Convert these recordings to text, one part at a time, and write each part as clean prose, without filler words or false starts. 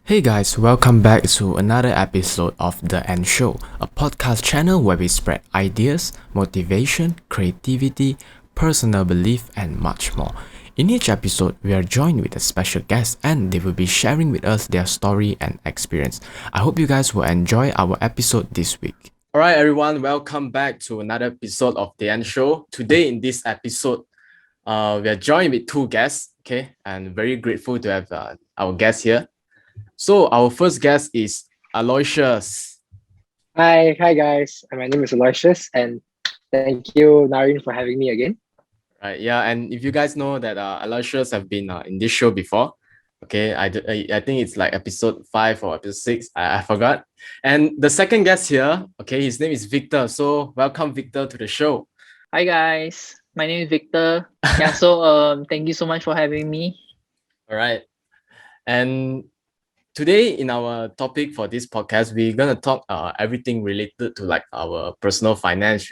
Hey guys, welcome back to another episode of TheNShow, a podcast channel where we spread ideas, motivation, creativity, personal belief, and much more. In each episode, we are joined with a special guest and they will be sharing with us their story and experience. I hope you guys will enjoy our episode this week. Alright everyone, welcome back to another episode of TheNShow. Today in this episode, we are joined with two guests, okay, and very grateful to have our guests here. So our first guest is Aloysius. Hi guys. My name is Aloysius, and thank you, Narin, for having me again. Right, yeah, and if you guys know that Aloysius have been in this show before, okay, I think it's like episode 5 or episode 6, I forgot. And the second guest here, okay, his name is Victor. So welcome Victor to the show. Hi guys, my name is Victor. Thank you so much for having me. All right, and today in our topic for this podcast, we're gonna talk everything related to like our personal finance,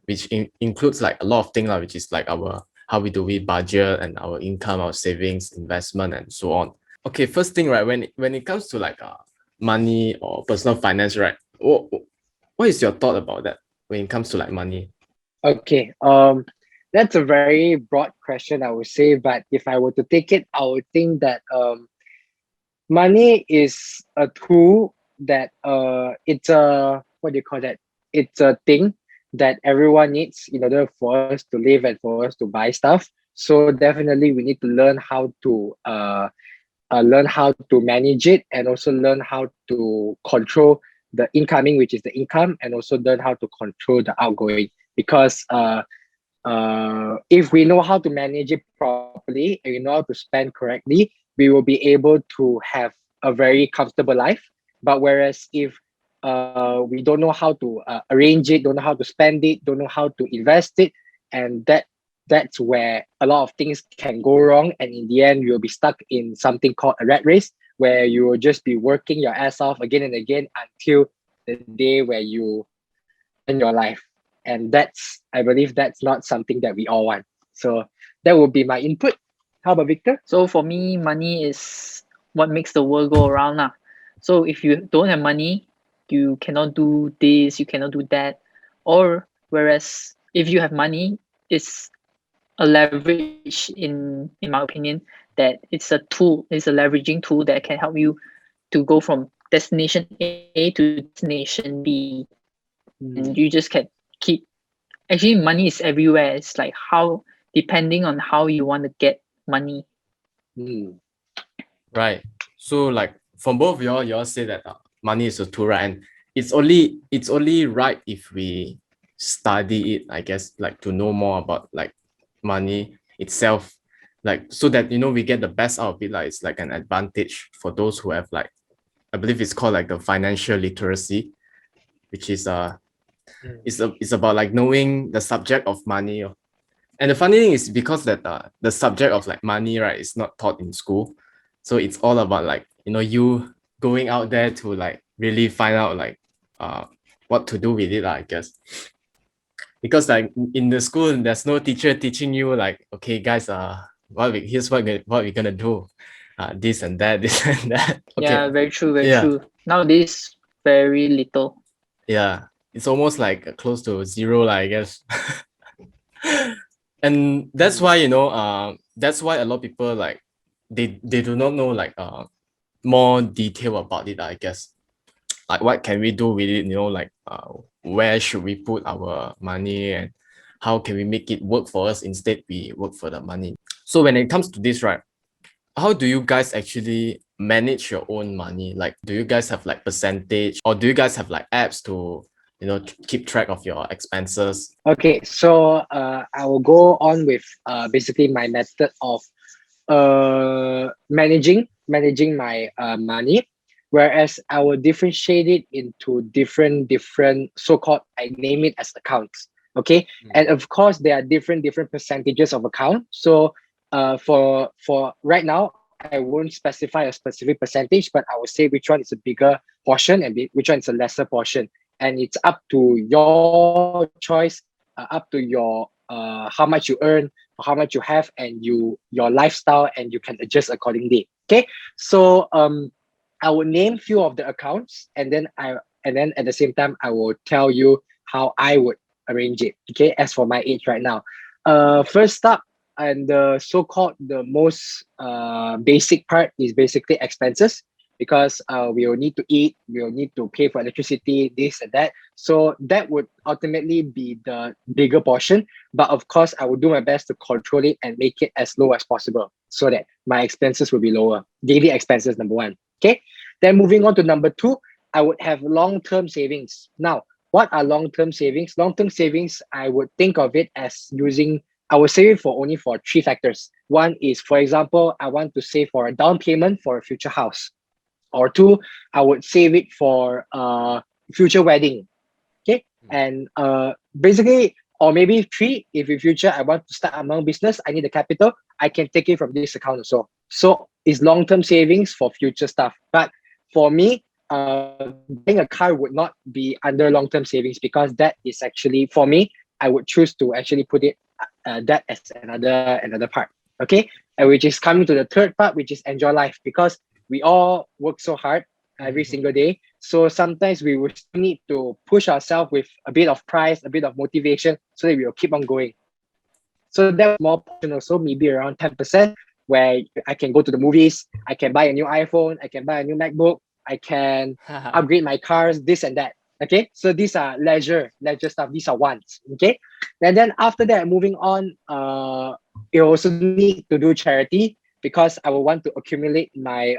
which includes like a lot of things, which is like our how we budget and our income, our savings, investment, and so on. Okay, first thing, right, when it comes to like money or personal finance, right, what is your thought about that when it comes to like money? Okay. That's a very broad question, I would say. But if I were to take it, I would think that money is a tool that it's a what do you call that? It's a thing that everyone needs in order for us to live and for us to buy stuff. So definitely we need to learn how to manage it, and also learn how to control the incoming, which is the income, and also learn how to control the outgoing. Because if we know how to manage it properly and we know how to spend correctly, we will be able to have a very comfortable life. But whereas if we don't know how to arrange it, don't know how to spend it, don't know how to invest it, and that's where a lot of things can go wrong. And in the end, you'll be stuck in something called a rat race, where you will just be working your ass off again and again until the day where you end your life. And I believe that's not something that we all want. So that would be my input. How about Victor? So for me, money is what makes the world go around lah. So if you don't have money, you cannot do this, you cannot do that. Or whereas if you have money, it's a leverage in my opinion, that it's a tool, it's a leveraging tool that can help you to go from destination A to destination B. And you just can keep actually money is everywhere. It's like how depending on how you want to get money. Right. So like from both of y'all say that money is a tool, right? And it's only right if we study it, I guess, like to know more about like money itself, like so that we get the best out of it. Like it's like an advantage for those who have like, I believe it's called like the financial literacy, which is it's about like knowing the subject of money. And the funny thing is because that the subject of like money, right, is not taught in school. So it's all about like, you going out there to like really find out like what to do with it, I guess. Because like in the school, there's no teacher teaching you like, okay, guys, here's what we're gonna do, this and that, this and that. Okay. Yeah, very true, very true. Nowadays, very little. Yeah, it's almost like close to zero, I guess. And that's why that's why a lot of people like they do not know like more detail about it, I guess. Like what can we do with it, like where should we put our money and how can we make it work for us instead we work for the money. So when it comes to this, right, how do you guys actually manage your own money? Like, do you guys have like percentage, or do you guys have like apps to keep track of your expenses? Okay, so I will go on with basically my method of managing my money, whereas I will differentiate it into different so-called, I name it as accounts. Okay, and of course there are different percentages of account. So for right now, I won't specify a specific percentage, but I will say which one is a bigger portion and which one is a lesser portion. And it's up to your choice, up to your how much you earn, how much you have, and your lifestyle, and you can adjust accordingly. Okay, so I will name few of the accounts, and then at the same time I will tell you how I would arrange it. Okay, as for my age right now, first up, and the so-called the most basic part is basically expenses, because we will need to eat, we will need to pay for electricity, this and that. So that would ultimately be the bigger portion. But of course, I will do my best to control it and make it as low as possible so that my expenses will be lower. Daily expenses, number one. Okay. Then moving on to number two, I would have long-term savings. Now, what are long-term savings? Long-term savings, I would think of it as I will save it only for three factors. One is, for example, I want to save for a down payment for a future house. Or two, I would save it for future wedding. Okay. And basically, or maybe three, if in future I want to start a own business, I need the capital, I can take it from this account also. So it's long-term savings for future stuff. But for me, buying a car would not be under long-term savings, because that is actually, for me, I would choose to actually put it that as another part. Okay. And which is coming to the third part, which is enjoy life, because we all work so hard every single day. So sometimes we will need to push ourselves with a bit of price, a bit of motivation, so that we will keep on going. So that small portion also, maybe around 10%, where I can go to the movies, I can buy a new iPhone, I can buy a new MacBook, I can upgrade my cars, this and that. Okay, so these are leisure stuff. These are wants. Okay, and then after that, moving on, you also need to do charity, because I will want to accumulate my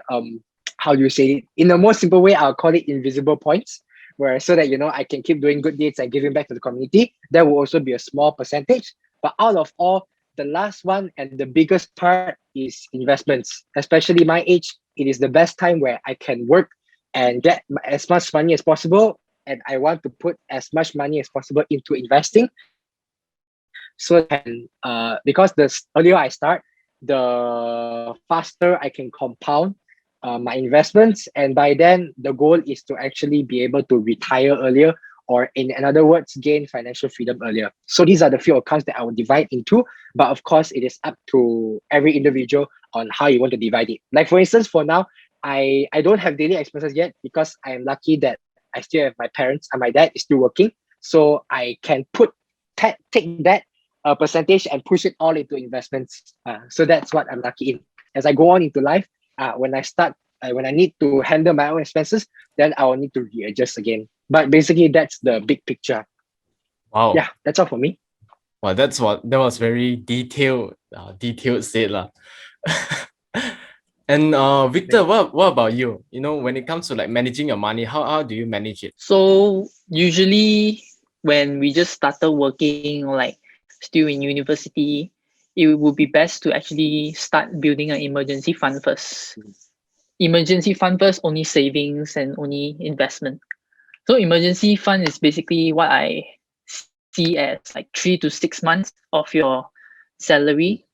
how do you say it? In the most simple way, I'll call it invisible points, where so that I can keep doing good deeds and giving back to the community. That will also be a small percentage. But out of all, the last one and the biggest part is investments. Especially my age, it is the best time where I can work and get as much money as possible. And I want to put as much money as possible into investing. So because the earlier I start, the faster I can compound my investments. And by then, the goal is to actually be able to retire earlier, or in other words, gain financial freedom earlier. So these are the few accounts that I will divide into. But of course, it is up to every individual on how you want to divide it. Like for instance, for now, I don't have daily expenses yet, because I am lucky that I still have my parents and my dad is still working. So I can take that percentage and push it all into investments. So that's what I'm lucky in. As I go on into life, when I need to handle my own expenses, then I will need to readjust again. But basically, that's the big picture. Wow. Yeah, that's all for me. Wow, that was very detailed said lah. And Victor, what about you? When it comes to like managing your money, how do you manage it? So usually when we just started working, or like still in university, it would be best to actually start building an emergency fund first. Emergency fund first, only savings and only investment. So emergency fund is basically what I see as like 3 to 6 months of your salary.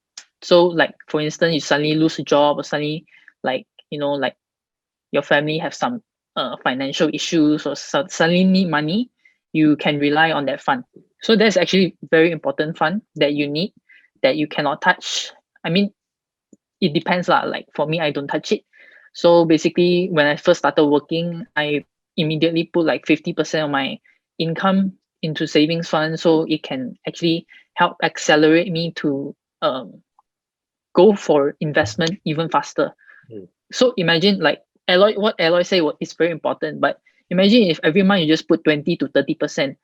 So like for instance, you suddenly lose a job, or suddenly like your family have some financial issues, or suddenly need money, you can rely on that fund. So that's actually very important fund that you need, that you cannot touch. I mean, it depends lah. Like for me, I don't touch it. So basically, when I first started working, I immediately put like 50% of my income into savings fund, so it can actually help accelerate me to go for investment even faster. So imagine like what Aloy said is very important, but imagine if every month you just put 20 to 30%,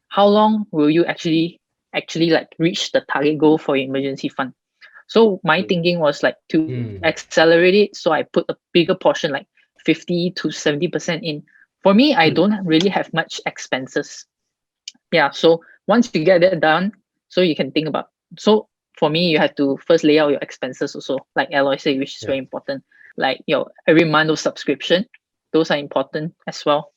how long will you actually like reach the target goal for your emergency fund? So my thinking was like to accelerate it. So I put a bigger portion, like 50 to 70% in. For me, I don't really have much expenses. Yeah. So once you get that done, so you can think about. So for me, you have to first lay out your expenses also, like Aloy said, which is very important. Like your every month of subscription, those are important as well.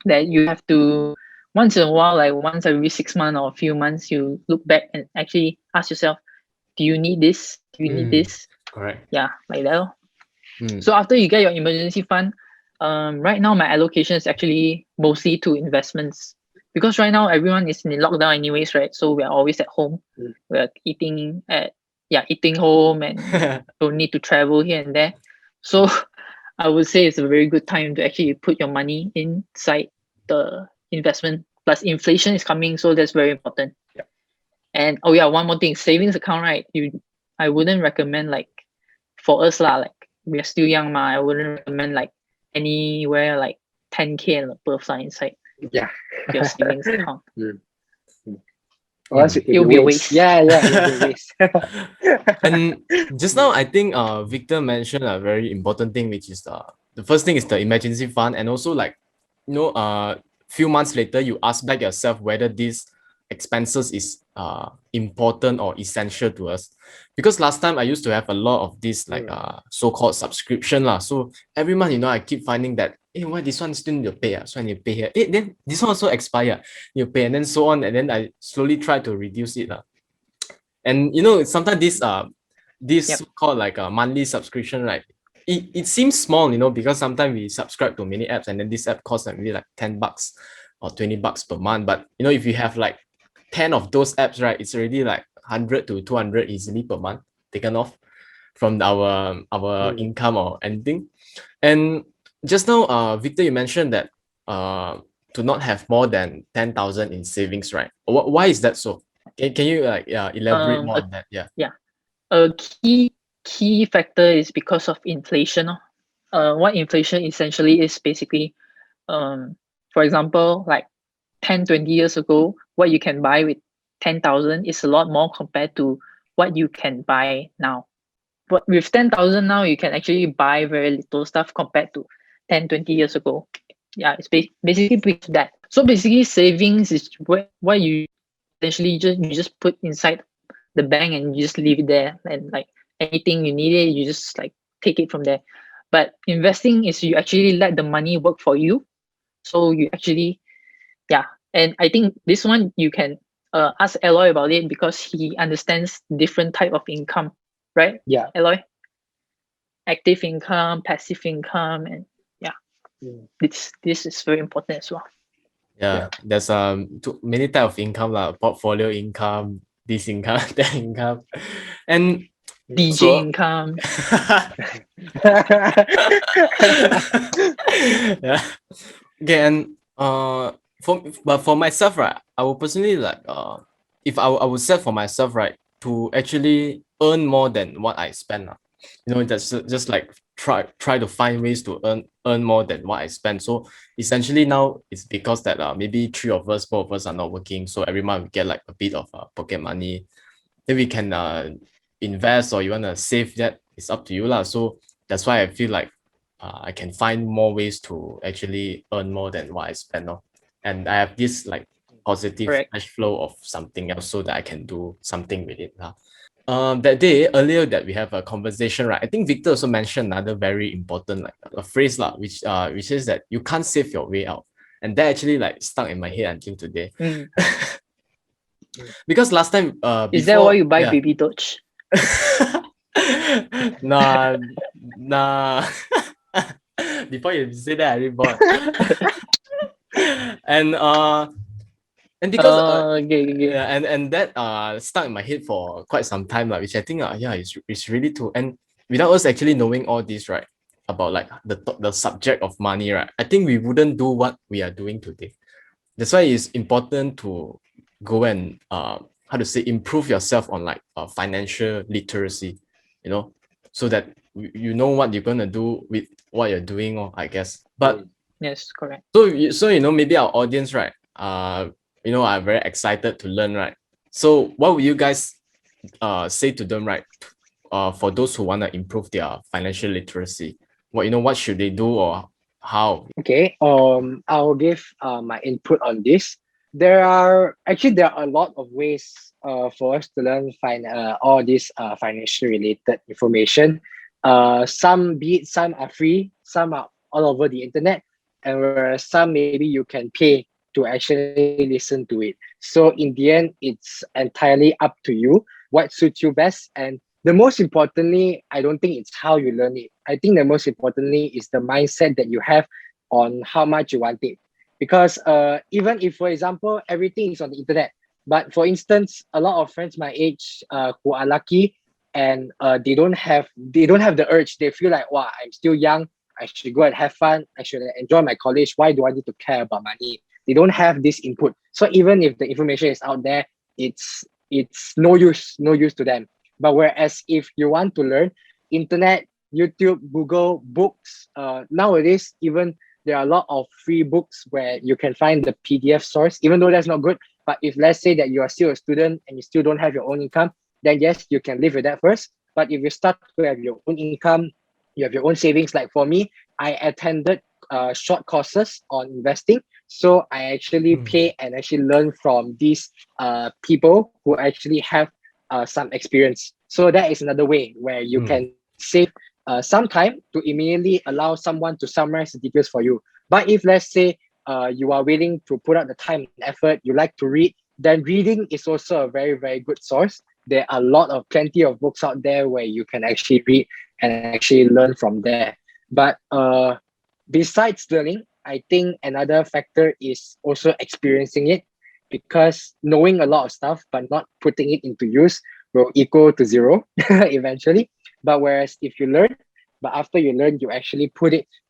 That you have to once in a while, like once every 6 months or a few months, you look back and actually ask yourself, do you need this? Do you need this? Correct. Yeah, like that. So after you get your emergency fund, right now my allocation is actually mostly to investments, because right now everyone is in lockdown anyways, right? So we are always at home. We are eating home and don't need to travel here and there. So I would say it's a very good time to actually put your money inside the investment. Plus, inflation is coming, so that's very important. Yeah. And oh yeah, one more thing, savings account, right? I wouldn't recommend like for us lah. Like we are still young, I wouldn't recommend like anywhere like 10K and above inside Yeah. your savings account. Or else It'll be a waste. Yeah, it'll be a waste. And just now, I think Victor mentioned a very important thing, which is the first thing is the emergency fund, and also like few months later, you ask back yourself whether these expenses is important or essential to us. Because last time I used to have a lot of this like so-called subscription lah. So every month, I keep finding that, hey, why this one still need to pay? So I need to pay here. Hey, then this one also expire. You pay, and then so on. And then I slowly try to reduce it. And sometimes this Yep. called like a monthly subscription, right? It seems small, because sometimes we subscribe to many apps, and then this app costs like maybe like $10 or $20 per month. But if you have like 10 of those apps, right, it's already like 100 to 200 easily per month taken off from our income or anything. And just now, Victor, you mentioned that to not have more than 10,000 in savings, right? Why is that so? Can you elaborate more on that? Yeah. A key factor is because of inflation. What inflation essentially is basically, for example, like 10, 20 years ago, what you can buy with 10,000 is a lot more compared to what you can buy now. But with 10,000 now, you can actually buy very little stuff compared to 10, 20 years ago. Yeah, it's basically because of that. So basically, savings is what you essentially just put inside the bank and you just leave it there, and like anything you need it, you just like take it from there. But investing is you actually let the money work for you. So you actually, and I think this one you can ask Aloy about it because he understands different type of income, right? Yeah. Aloy, active income, passive income, and this is very important as well. Yeah, there's many type of income lah, portfolio income, this income, that income, and DJ so- income. Yeah. Okay, and for myself, right, I would personally like if I would set for myself, right, to actually earn more than what I spend. That's just like try to find ways to earn more than what I spend. So essentially now it's because that maybe four of us are not working, so every month we get like a bit of pocket money. Then we can invest, or you want to save, that it's up to you lah. So that's why I feel like I can find more ways to actually earn more than what I spend on. And I have this like positive Correct. cash flow of something else so that I can do something with it. That day earlier that we have a conversation, right? I think Victor also mentioned another very important like a phrase which is that you can't save your way out. And that actually like stuck in my head until today. Because last time Is that why you buy baby Doge? Nah. Before you say that, I already bought. And because and that stuck in my head for quite some time, which I think it's really true. And without us actually knowing all this, right, about like the subject of money, right, I think we wouldn't do what we are doing today. That's why it's important to go and improve yourself on like financial literacy, so that you know what you're gonna do with what you're doing, I guess. But yes, correct. So maybe our audience, right, are very excited to learn, right? So what would you guys say to them, right, for those who want to improve their financial literacy? What should they do, or how? Okay, I'll give my input on this. There are a lot of ways for us to learn all this financial related information. Some are free, some are all over the internet, and whereas some maybe you can pay to actually listen to it. So in the end, it's entirely up to you what suits you best. And the most importantly, I don't think it's how you learn it. I think the most importantly is the mindset that you have on how much you want it. Because even if, for example, everything is on the internet, but for instance, a lot of friends my age who are lucky and they don't have the urge. They feel like, wow, I'm still young. I should go and have fun. I should enjoy my college. Why do I need to care about money? They don't have this input. So even if the information is out there, it's no use to them. But whereas if you want to learn, internet, YouTube, Google, books, nowadays even there are a lot of free books where you can find the PDF source, even though that's not good. But if let's say that you are still a student and you still don't have your own income, then yes, you can live with that first. But if you start to have your own income, you have your own savings. Like for me, I attended short courses on investing. So I actually pay and actually learn from these people who actually have some experience. So that is another way where you can save some time to immediately allow someone to summarize the details for you. But if let's say you are willing to put out the time and effort, you like to read, then reading is also a very, very good source. There are plenty of books out there where you can actually read and actually learn from there. But besides learning, I think another factor is also experiencing it, because knowing a lot of stuff but not putting it into use will equal to zero eventually. But whereas if you learn, but after you learn, you actually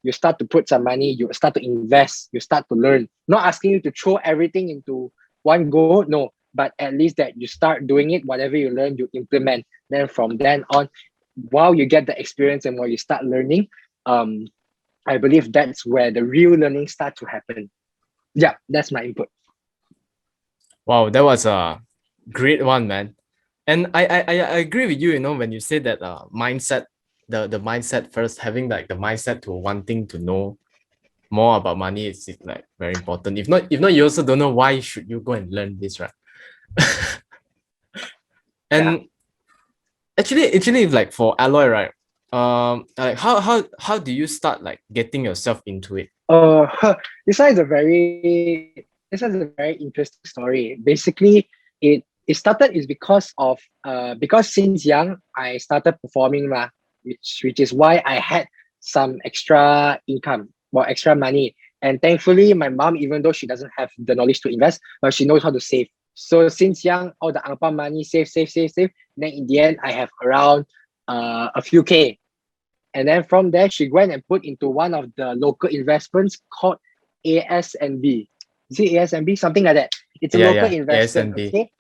you start to put some money, you start to invest, you start to learn. Not asking you to throw everything into one go, no, but at least that you start doing it, whatever you learn, you implement. Then from then on, while you get the experience and while you start learning, I believe that's where the real learning starts to happen. Yeah, that's my input. Wow, that was a great one, man. And I agree with you, when you say that mindset, the mindset first, having like the mindset to wanting to know more about money is like very important. If not, you also don't know why should you go and learn this, right? And actually, like for Aloy, right? Like how do you start like getting yourself into it? This one is a very interesting story. Basically, it started is because of because since young I started performing which is why I had some extra income or extra money. And thankfully, my mom, even though she doesn't have the knowledge to invest, but she knows how to save. So since young, all the ang pao money, save. Then in the end, I have around a few K. And then from there, she went and put into one of the local investments called ASNB. Is it ASNB? Something like that. It's a local investment. ASNB. Okay.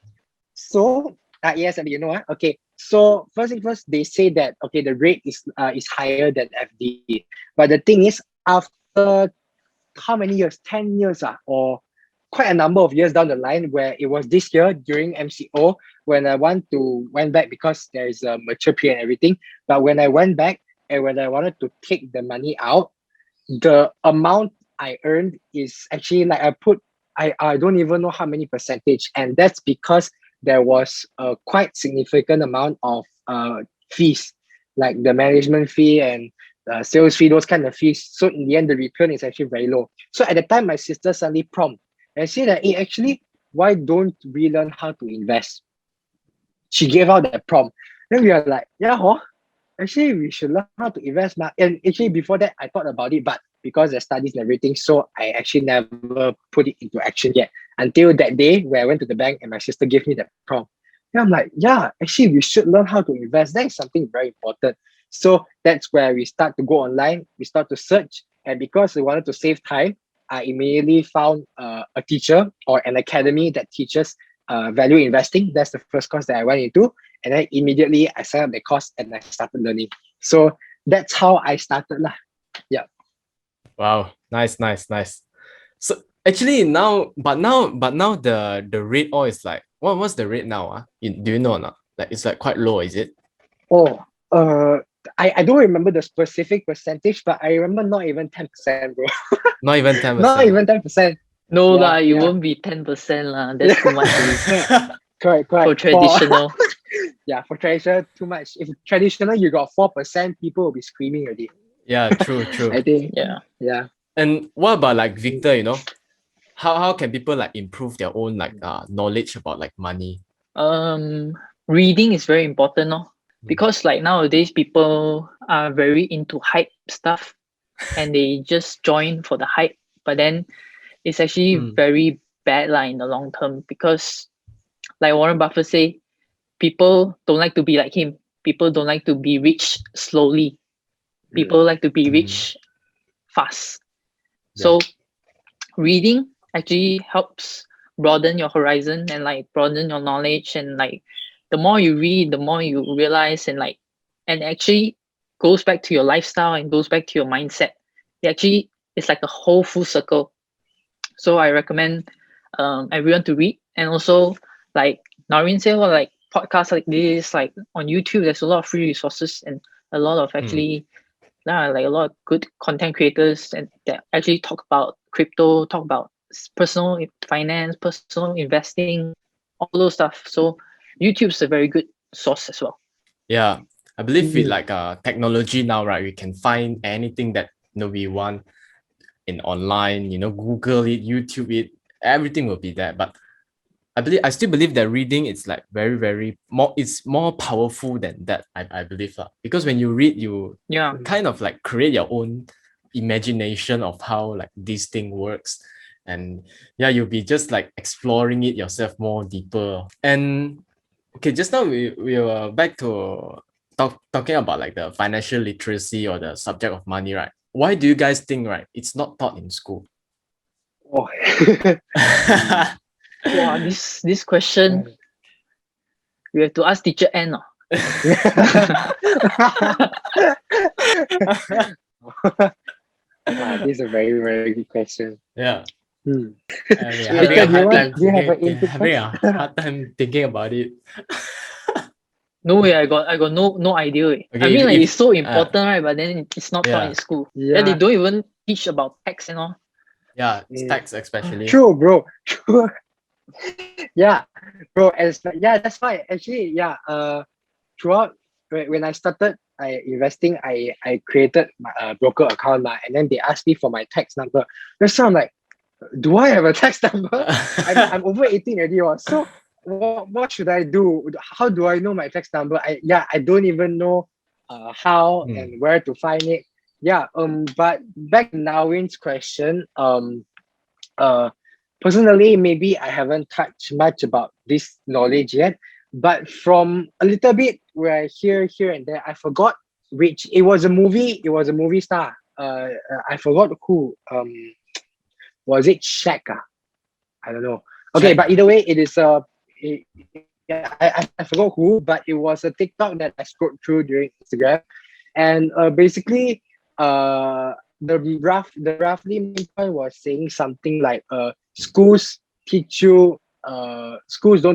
So ASNB, you know what? Okay. So first thing first, they say that okay, the rate is higher than FD. But the thing is, after how many years? 10 years or quite a number of years down the line, where it was this year during MCO when I went back, because there is a mature period and everything. But when I went back and when I wanted to take the money out, the amount I earned is actually like I don't even know how many percentage, and that's because there was a quite significant amount of fees, like the management fee and sales fee, those kind of fees. So in the end, the return is actually very low. So at the time, my sister suddenly prompted and said that, hey, actually, why don't we learn how to invest? She gave out that prompt. Then we are like, yeah, actually, we should learn how to invest. And actually, before that, I thought about it, but because there's studies and everything, so I actually never put it into action yet. Until that day where I went to the bank and my sister gave me that prompt. And I'm like, yeah, actually, we should learn how to invest. That is something very important. So that's where we start to go online. We start to search. And because we wanted to save time, I immediately found a teacher or an academy that teaches value investing. That's the first course that I went into. And then immediately I signed up the course and I started learning. So that's how I started. Yeah. Wow, nice. So actually now the rate all is like, what's the rate now? Do you know or not? Like it's like quite low, is it? I don't remember the specific percentage, but I remember not even 10%, bro. Not even 10%. Not even 10%. No Yeah, lah, it yeah. won't be 10% lah. That's too much already. Correct. For traditional. Yeah, for traditional, too much. If traditional, you got 4%, people will be screaming already. Yeah, true. I think. Yeah. And what about like Victor, how can people like improve their own like knowledge about like money? Reading is very important, no? Because like nowadays people are very into hype stuff and they just join for the hype, but then it's actually very bad in the long term, because like Warren Buffett say, people don't like to be like him. People don't like to be rich slowly. People like to be rich fast. So reading actually helps broaden your horizon and like broaden your knowledge, and like the more you read, the more you realize, and actually goes back to your lifestyle and goes back to your mindset. It's like a whole full circle. So I recommend everyone to read. And also, like Noreen said, well, like podcasts like this, like on YouTube, there's a lot of free resources and a lot of actually like a lot of good content creators and that actually talk about crypto, talk about personal finance, personal investing, all those stuff. So YouTube's a very good source as well. Yeah, I believe with like technology now, right, we can find anything that we want in online, Google it, YouTube it, everything will be there. But I still believe that reading is like very, very it's more powerful than that, I believe. Because when you read, you kind of like create your own imagination of how like this thing works. And you'll be just like exploring it yourself more deeper. And okay, just now we were back to talking about like the financial literacy or the subject of money, right? Why do you guys think, right, it's not taught in school? Oh. Wow, this question we have to ask teacher N. This is a very, very good question. Yeah. Having a hard time thinking about it. No way, I got no idea. Okay, I mean, like, it's so important, right? But then it's not taught in school. Yeah, they don't even teach about tax and all. Yeah, tax especially. True, bro. True. Yeah, bro. That's why actually, throughout when I started investing, I created my broker account, and then they asked me for my tax number. That's why I'm like, do I have a tax number? I'm over 18 already. So what should I do? How do I know my tax number? I don't even know how and where to find it. But back to Nawin's question, personally, maybe I haven't touched much about this knowledge yet, but from a little bit where I hear here and there, I forgot which. It was a movie star. I forgot who. Was it Shaq? I don't know. Okay, but either way, it is I forgot who, but it was a TikTok that I scrolled through during Instagram, and basically, the roughly main point was saying something like schools don't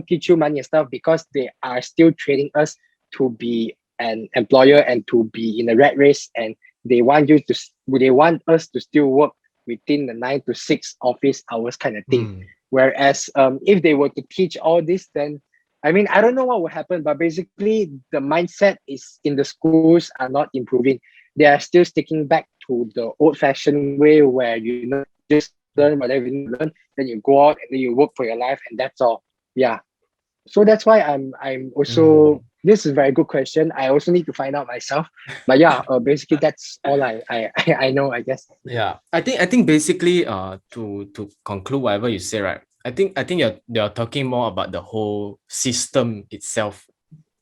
teach you money and stuff because they are still training us to be an employer and to be in a rat race, and they want us to still work within the 9 to 6 office hours kind of thing. Whereas if they were to teach all this, then I mean, I don't know what will happen, but basically the mindset is in the schools are not improving. They are still sticking back to the old-fashioned way where just learn whatever you learn, then you go out and then you work for your life, and that's all. Yeah. So that's why I'm also this is a very good question. I also need to find out myself. But basically that's all I know, I guess. Yeah. I think basically to conclude whatever you say, right? I think you're talking more about the whole system itself.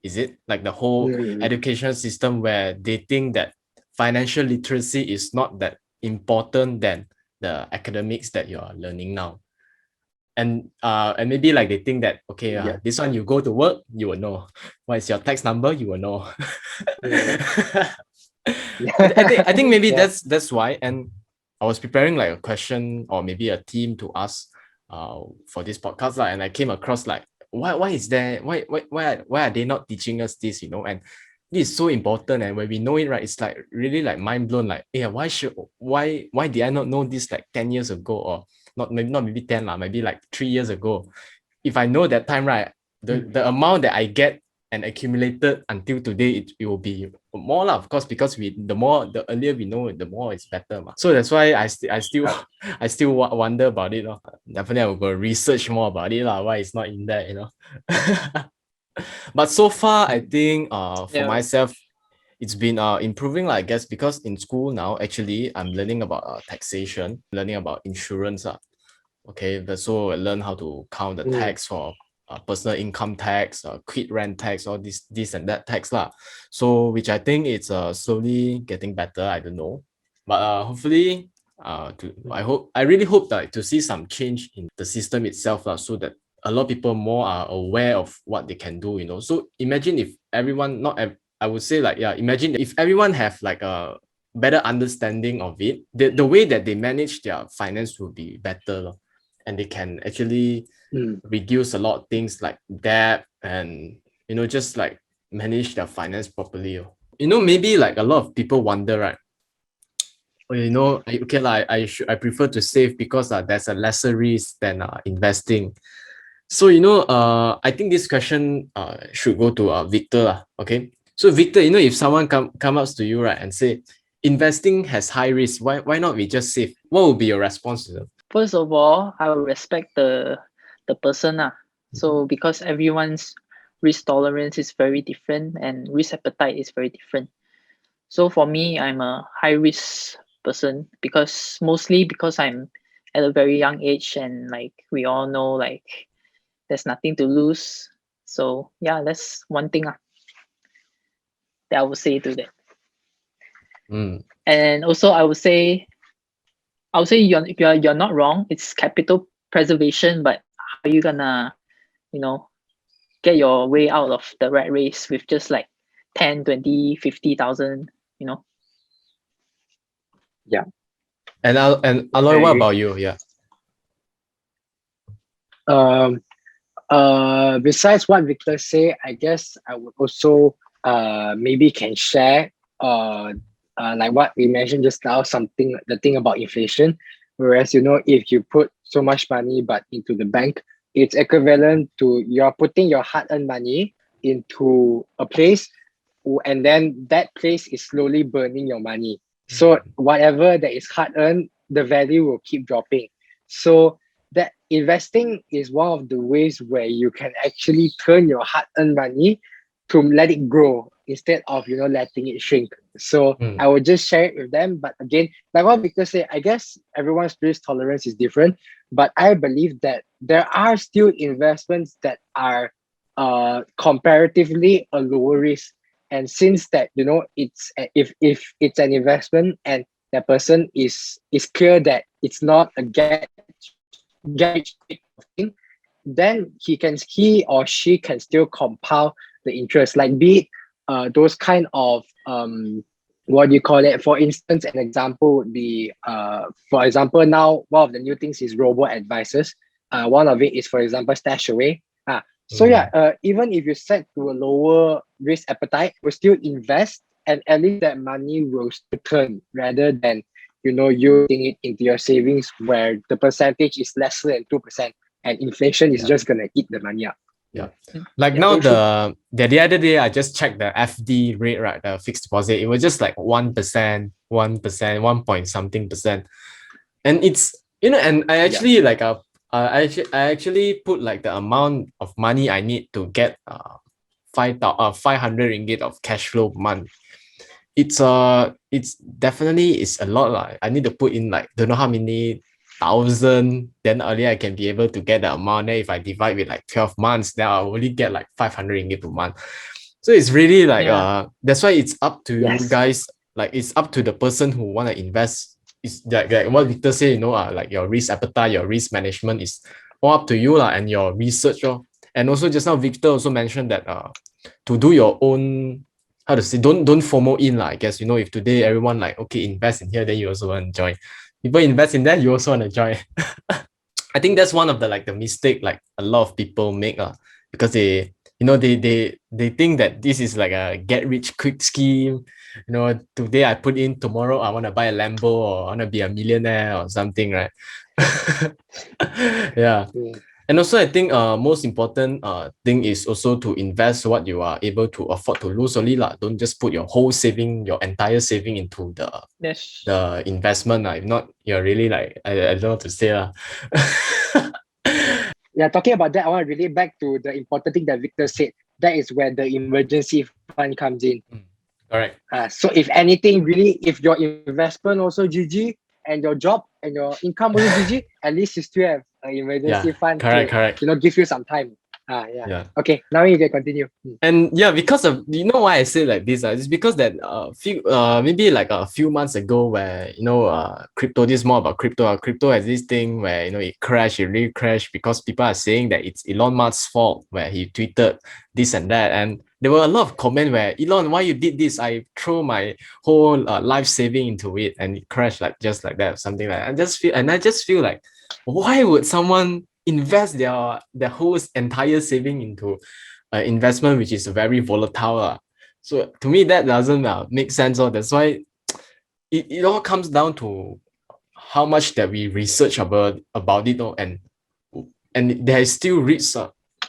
Is it like the whole education system where they think that financial literacy is not that important than the academics that you're learning now? And maybe like they think that this one you go to work, you will know what is your tax number, you will know. I think maybe that's why. And I was preparing like a question or maybe a theme to ask for this podcast, and I came across like why are they not teaching us this, and this is so important, and when we know it, right, it's like really like mind blown, like why did I not know this like 10 years ago, or not maybe 10 maybe like 3 years ago. If I know that time, right, the amount that I get and accumulated until today, it will be more, of course, because the earlier we know it, the more it's better. So that's why I still wonder about it. Definitely I will go research more about it, why it's not in there, But so far, I think for myself, it's been improving, I guess, because in school now, actually, I'm learning about taxation, learning about insurance. Okay, so I learn how to count the tax for personal income tax, quit rent tax, all this and that tax. So which I think it's slowly getting better. I don't know. But hopefully, I really hope that to see some change in the system itself, so that a lot of people more are aware of what they can do. So imagine if everyone, I would say like, yeah, imagine if everyone have like a better understanding of it, the way that they manage their finance will be better, lor. And they can actually reduce a lot of things like debt, and just like manage their finance properly. Maybe like a lot of people wonder, right? Okay, like I prefer to save because there's a lesser risk than investing. So I think this question should go to Victor lah. Okay, so Victor, if someone come up to you, right, and say investing has high risk, why not we just save? What would be your response to them? First of all, I will respect the person. So because everyone's risk tolerance is very different and risk appetite is very different. So for me, I'm a high risk person mostly because I'm at a very young age, and like we all know, like there's nothing to lose. So yeah, that's one thing that I would say to that. And also I would say you're not wrong. It's capital preservation, but how are you gonna, get your way out of the rat race with just like 10, 20, 50,000, Yeah. And Aloy, what about you? Yeah. Besides what Victor say, I guess I would also maybe can share like what we mentioned just now, the thing about inflation. Whereas if you put so much money but into the bank, it's equivalent to you're putting your hard-earned money into a place, and then that place is slowly burning your money. So whatever that is hard-earned, the value will keep dropping. So that investing is one of the ways where you can actually turn your hard-earned money to let it grow instead of letting it shrink. So I would just share it with them. But again, like what Victor said, I guess everyone's risk tolerance is different. But I believe that there are still investments that are comparatively a lower risk. And since that it's if it's an investment and that person is clear that it's not a get rich quick thing, then he or she can still compound the interest, like be it those kind of what do you call it? For instance, an example would be for example, now one of the new things is robo advisors. One of it is, for example, stash away. So even if you set to a lower risk appetite, we'll still invest, and at least that money will still turn rather than you putting it into your savings where the percentage is less than 2%, and inflation is just gonna eat the money up. Yeah. Like now the other day I just checked the FD rate, right? The fixed deposit. It was just like 1%, 1 point something percent. And it's and I actually I actually put like the amount of money I need to get 500 ringgit of cash flow per month. It's definitely is a lot lah. I need to put in like don't know how many thousand, then earlier I can be able to get the amount. Then if I divide with like 12 months, then I'll only get like 500 ringgit per month. So it's really like that's why it's up to you guys. Like it's up to the person who want to invest. It's like what Victor said, like your risk appetite, your risk management is all up to you and your research. And also just now Victor also mentioned that to do your own, how to say, don't FOMO in I guess. If today everyone like okay invest in here, then you also want to join. People invest in that, you also want to join. I think that's one of the mistake like a lot of people make because they think that this is like a get rich quick scheme. Today I put in, tomorrow I want to buy a Lambo or I want to be a millionaire or something, right? Yeah. And also I think most important thing is also to invest what you are able to afford to lose only lah. Don't just put your whole saving, your entire saving into the investment. If not, you're really like I don't know what to say lah. Yeah, talking about that, I want to relate back to the important thing that Victor said. That is where the emergency fund comes in. Correct. So if anything, really, if your investment also GG and your job and your income also GG, at least you still have an emergency fund correct. to give you some time. Yeah. Yeah. Okay, now you can continue. And yeah, because of, you know why I say like this? It's because that maybe like a few months ago, where crypto, this is more about crypto. Crypto has this thing where it crashed, it really crashed because people are saying that it's Elon Musk's fault, where he tweeted this and that, and there were a lot of comment where, Elon, why you did this? I throw my whole life saving into it and it crashed like just like that, something like that. I just feel like, why would someone invest their whole entire saving into investment which is very volatile? So to me that doesn't make sense. That's why it all comes down to how much that we research about it, and there is still risks,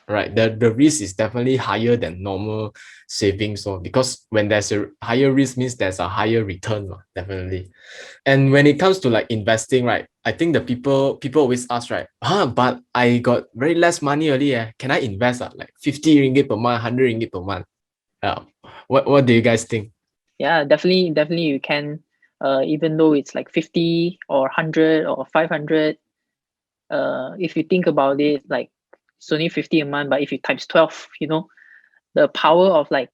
right? The risk is definitely higher than normal savings, because when there's a higher risk means there's a higher return, definitely. And when it comes to like investing, right, I think the people always ask, right, but I got very less money early, can I invest like 50 ringgit per month, 100 ringgit per month? What do you guys think? Yeah, definitely you can. Even though it's like 50 or 100 or 500, if you think about it, like it's only 50 a month, but if you times 12, the power of like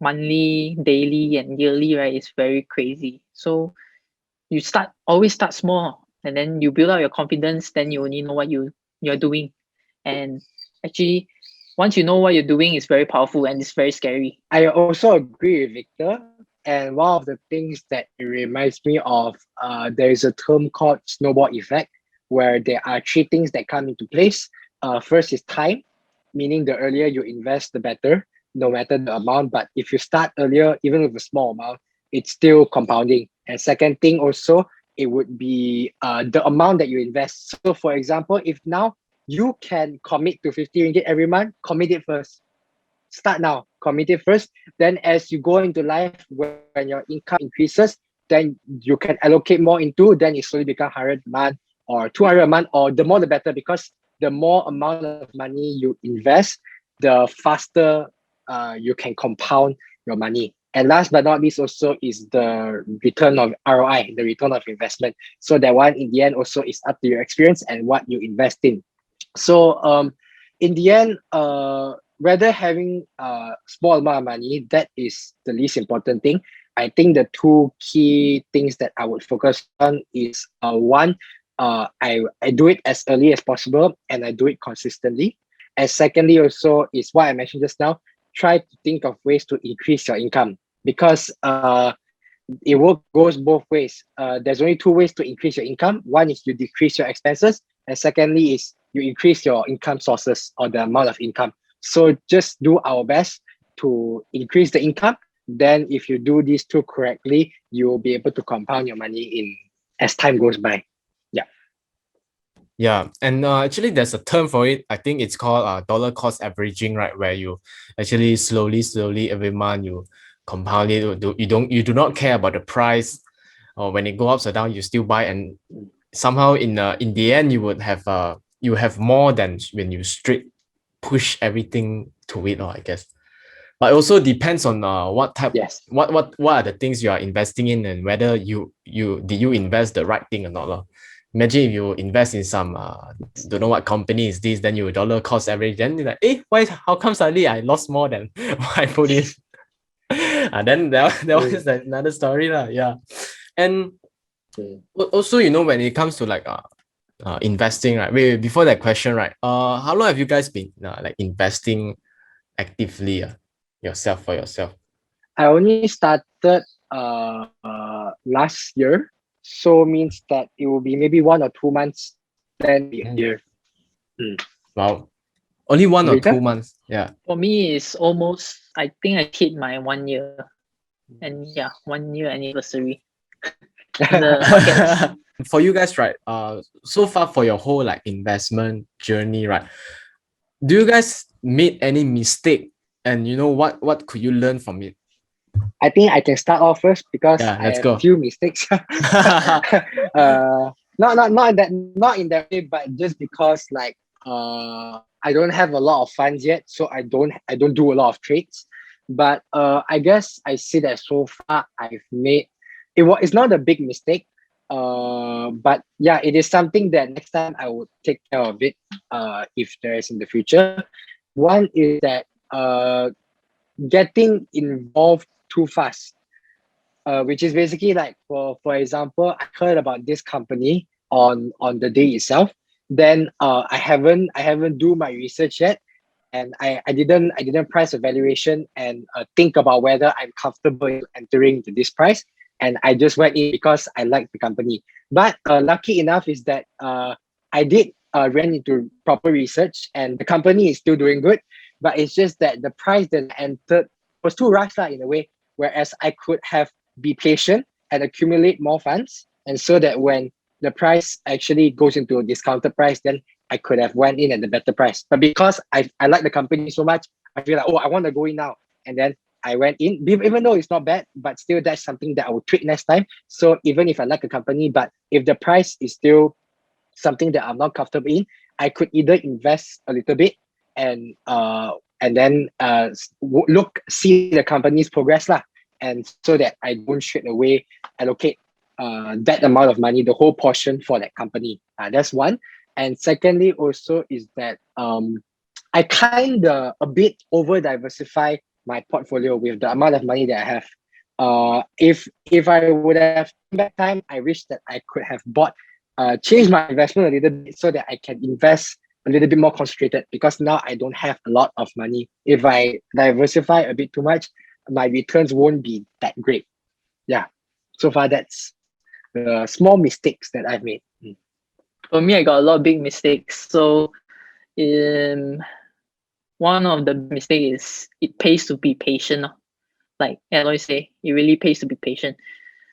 monthly, daily, and yearly, right, is very crazy. So you always start small, and then you build up your confidence. Then you only know what you're doing, and actually, once you know what you're doing, it's very powerful and it's very scary. I also agree with Victor. And one of the things that it reminds me of, there is a term called snowball effect, where there are three things that come into place. First is time, meaning the earlier you invest, the better, no matter the amount. But if you start earlier, even with a small amount, it's still compounding. And second thing also, it would be the amount that you invest. So for example, if now you can commit to 50 ringgit every month, commit it first. Start now, commit it first. Then as you go into life, when your income increases, then you can allocate more into, then it slowly become 100 a month or 200 a month, or the more the better, because the more amount of money you invest, the faster you can compound your money. And last but not least also is the return of ROI, the return of investment. So that one in the end also is up to your experience and what you invest in. So in the end, whether having a small amount of money, that is the least important thing. I think the two key things that I would focus on is one, I do it as early as possible and I do it consistently. And secondly, also is what I mentioned just now, try to think of ways to increase your income, because goes both ways. There's only two ways to increase your income. One is you decrease your expenses, and secondly is you increase your income sources or the amount of income. So just do our best to increase the income. Then if you do these two correctly, you will be able to compound your money in as time goes by. Yeah, and actually there's a term for it. I think it's called dollar cost averaging, right? Where you actually slowly every month you compound it. You do not care about the price, or when it goes up or down, you still buy, and somehow in the end you have more than when you straight push everything to it, or I guess. But it also depends on what type. Yes. What are the things you are investing in, and whether you did you invest the right thing or not. Imagine if you invest in some don't know what company is this, then you dollar cost average, then you're like, why, how come suddenly I lost more than what I put in? And then that was another story lah. Yeah. And also, when it comes to like investing, right? Wait, before that question, right? How long have you guys been like investing actively yourself for yourself? I only started last year, so means that it will be maybe 1 or 2 months, then be a year. Wow, only 1 or Rita? 2 months. Yeah. For me, it's almost, I think I hit my 1 year. And yeah, 1 year anniversary. In the bucket list. For you guys, right? So far for your whole like investment journey, right? Do you guys made any mistake, and what could you learn from it? I think I can start off first because Yeah, I let's have go. few mistakes. Not in that way, but just because like I don't have a lot of funds yet, so I don't do a lot of trades. But I guess I see that so far I've made it's not a big mistake. But yeah, it is something that next time I would take care of it if there is in the future. One is that getting involved too fast, which is basically like, for example, I heard about this company on the day itself. Then I haven't do my research yet, and I didn't price evaluation and think about whether I'm comfortable in entering to this price. And I just went in because I like the company. But lucky enough is that I did ran into proper research, and the company is still doing good. But it's just that the price that I entered was too rushed in a way, whereas I could have be patient and accumulate more funds, and so that when the price actually goes into a discounted price, then I could have went in at the better price. But because I like the company so much, I feel like, oh, I want to go in now. And then I went in, even though it's not bad, but still that's something that I will tweak next time. So even if I like a company, but if the price is still something that I'm not comfortable in, I could either invest a little bit and then see the company's progress lah, and so that I don't straight away allocate that amount of money, the whole portion for that company. That's one. And secondly, also is that I kind of a bit over diversify my portfolio with the amount of money that I have. If I would have back time, I wish that I could have changed my investment a little bit so that I can invest a little bit more concentrated, because now I don't have a lot of money. If I diversify a bit too much, my returns won't be that great. Yeah. So far, that's the small mistakes that I've made. For me, I got a lot of big mistakes. So, one of the mistakes is it pays to be patient. Like Aloy say, it really pays to be patient.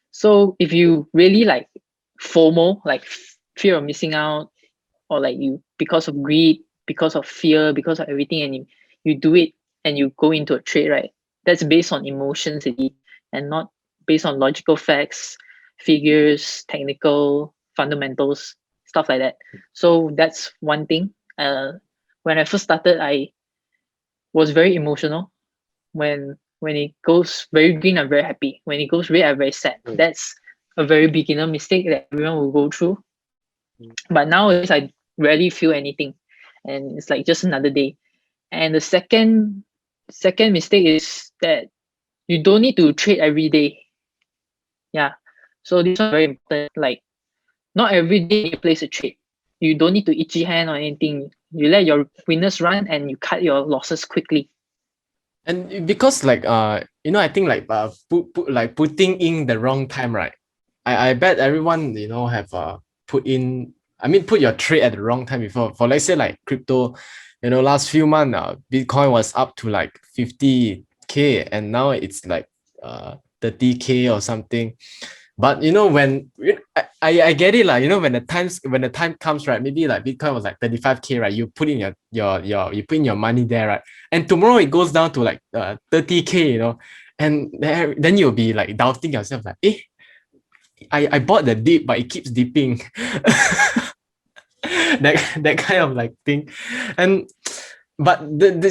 So if you really like FOMO, like fear of missing out, or like you, because of greed, because of fear, because of everything, and you do it and you go into a trade, right? That's based on emotions and not based on logical facts, figures, technical fundamentals, stuff like that. So that's one thing. When I first started, I was very emotional. When it goes very green, I'm very happy. When it goes red, I'm very sad. That's a very beginner mistake that everyone will go through. But nowadays, I rarely feel anything, and it's like just another day. And the second mistake is that you don't need to trade every day. Yeah. So this one very important. Like, not every day you place a trade. You don't need to itchy hand or anything. You let your winners run and you cut your losses quickly. And because like I think like putting in the wrong time, right? I bet everyone have put your trade at the wrong time before. For let's say like crypto, last few months Bitcoin was up to like 50K, and now it's like 30K or something. But when I get it, like when the time comes, right? Maybe like Bitcoin was like 35K, right? You put in you put in your money there, right? And tomorrow it goes down to like 30K, and then you'll be like doubting yourself, like, I bought the dip, but it keeps dipping. that kind of like thing. And but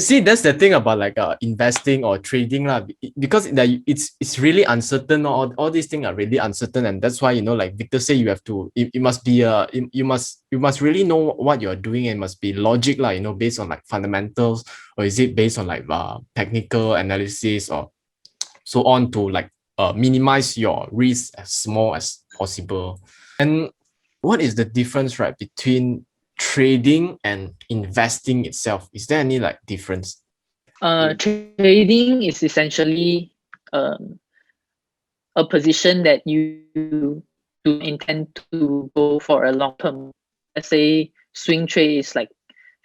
see, that's the thing about like investing or trading lah, because it's really uncertain. All these things are really uncertain, and that's why like Victor say, you have to it must be you must really know what you're doing, and must be logic lah, based on like fundamentals, or is it based on like technical analysis or so on, to like minimize your risk as small as possible. And what is the difference, right, between trading and investing itself? Is there any like difference? Trading is essentially a position that you do intend to go for a long term. Let's say swing trade is like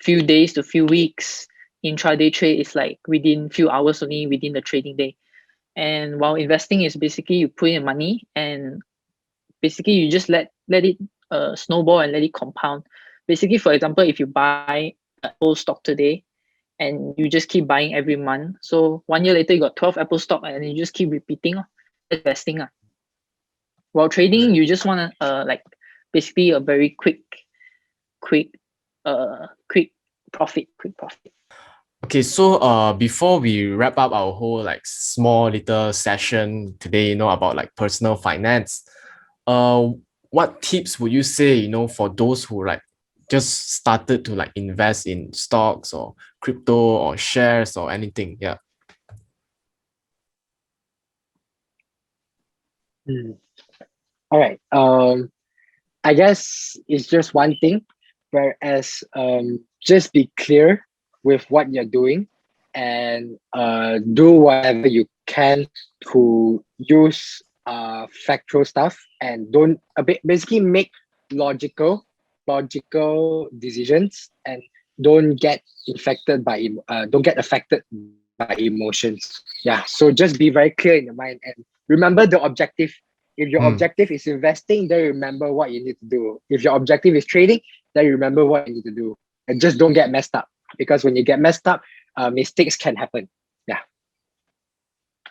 few days to few weeks. Intraday trade is like within few hours only within the trading day. And while investing is basically you put in money and basically you just let it snowball and let it compound. Basically, for example, if you buy Apple stock today and you just keep buying every month, so 1 year later you got 12 Apple stock and you just keep repeating investing. While trading, you just want to like basically a very quick profit. Okay, so before we wrap up our whole like small little session today, about like personal finance, what tips would you say, for those who like just started to like invest in stocks or crypto or shares or anything? Yeah. All right. I guess it's just one thing, whereas just be clear with what you're doing and do whatever you can to use factual stuff and don't basically make logical decisions and don't get infected by don't get affected by emotions. Yeah, so just be very clear in your mind and remember the objective. If your objective is investing, then remember what you need to do. If your objective is trading, then remember what you need to do. And just don't get messed up. Because when you get messed up, mistakes can happen. Yeah.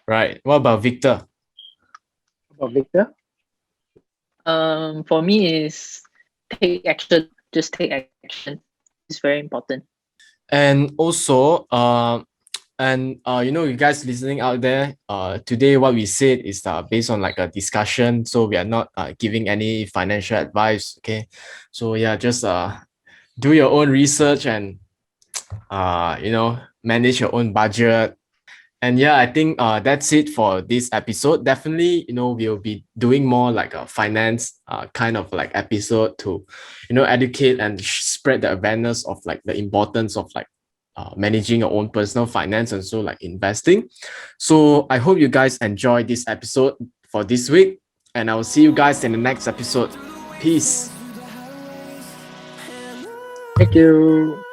Right. What about Victor? About Victor? For me is take action. Just take action. It's very important. And also, you know, you guys listening out there, today what we said is based on like a discussion, so we are not giving any financial advice. Okay, so yeah, just do your own research and you know, manage your own budget. And yeah, I think that's it for this episode. Definitely, you know, we'll be doing more like a finance kind of like episode to, you know, educate and spread the awareness of like the importance of like managing your own personal finance and so like investing. So I hope you guys enjoyed this episode for this week, and I will see you guys in the next episode. Peace. Thank you.